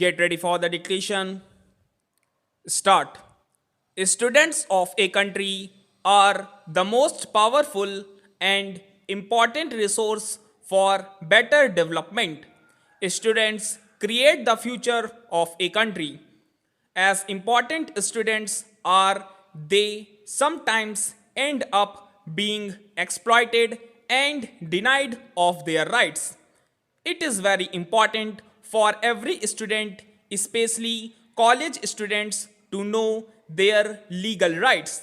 Get ready for the dictation. Start. Students of a country are the most powerful and important resource for better development. Students create the future of a country. As important students are, they sometimes end up being exploited and denied of their rights. It is very important for every student, especially college students, to know their legal rights.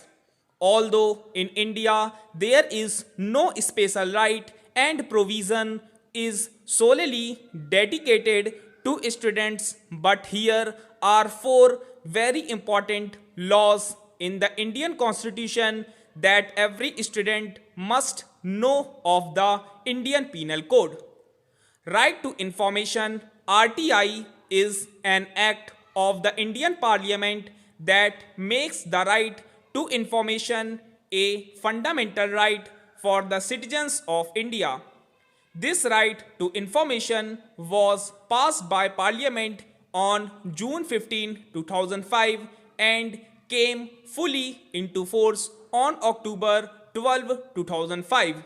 Although in India there is no special right and provision is solely dedicated to students, but here are four very important laws in the Indian Constitution that every student must know of the Indian Penal Code. Right to Information RTI is an act of the Indian Parliament that makes the right to information a fundamental right for the citizens of India. This right to information was passed by Parliament on June 15, 2005 and came fully into force on October 12, 2005.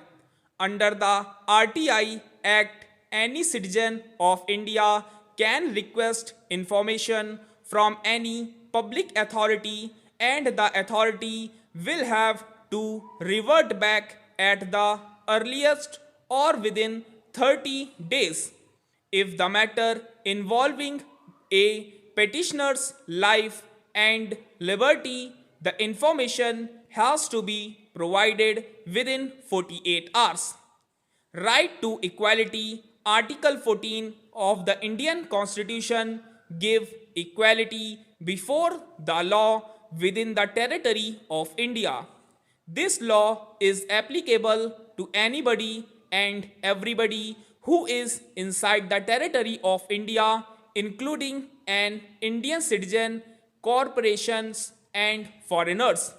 Under the RTI Act, any citizen of India can request information from any public authority and the authority will have to revert back at the earliest or within 30 days. If the matter involving a petitioner's life and liberty, the information has to be provided within 48 hours. Right to equality, Article 14 of the Indian Constitution give equality before the law within the territory of India. This law is applicable to anybody and everybody who is inside the territory of India, including an Indian citizen, corporations, and foreigners.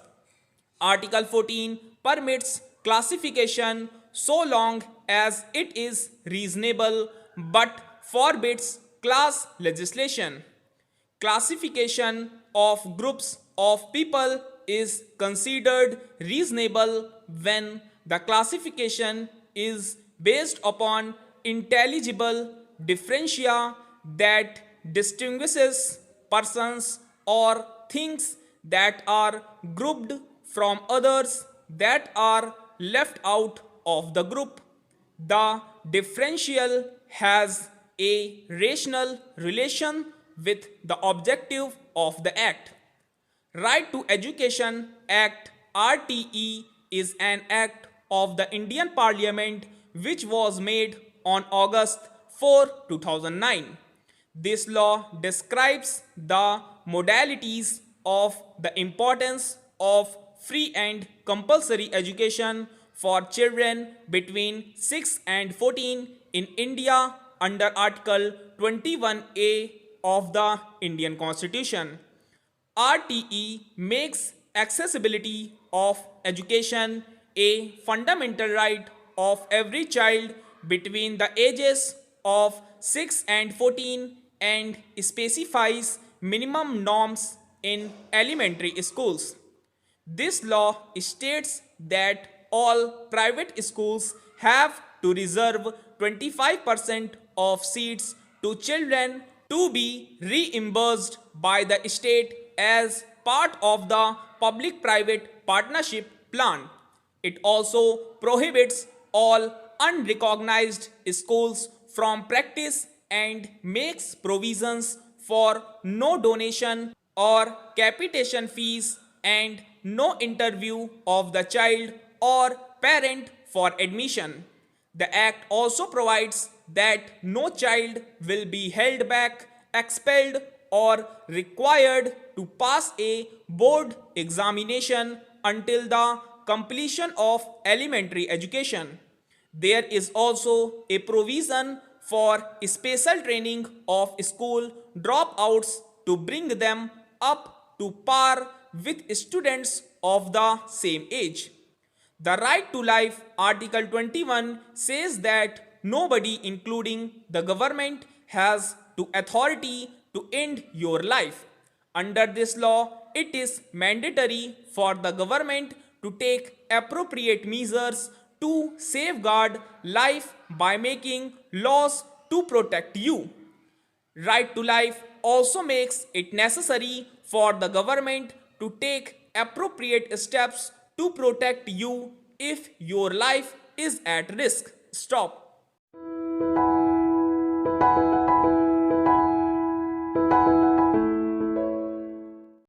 Article 14 permits classification so long as it is reasonable but forbids class legislation. Classification of groups of people is considered reasonable when the classification is based upon intelligible differentia that distinguishes persons or things that are grouped from others that are left out of the group. The differential has a rational relation with the objective of the act. Right to Education Act RTE is an act of the Indian Parliament which was made on August 4, 2009. This law describes the modalities of the importance of free and compulsory education for children between 6 and 14 in India under Article 21A of the Indian Constitution. RTE makes accessibility of education a fundamental right of every child between the ages of 6 and 14 and specifies minimum norms in elementary schools. This law states that all private schools have to reserve 25% of seats to children to be reimbursed by the state as part of the public private partnership plan. It also prohibits all unrecognized schools from practice and makes provisions for no donation or capitation fees and no interview of the child or parent for admission. The Act also provides that no child will be held back, expelled, or required to pass a board examination until the completion of elementary education. There is also a provision for special training of school dropouts to bring them up to par with students of the same age. The right to life, Article 21, says that nobody, including the government, has to authority to end your life. Under this law, it is mandatory for the government to take appropriate measures to safeguard life by making laws to protect you. Right to life also makes it necessary for the government to take appropriate steps to protect you if your life is at risk. Stop.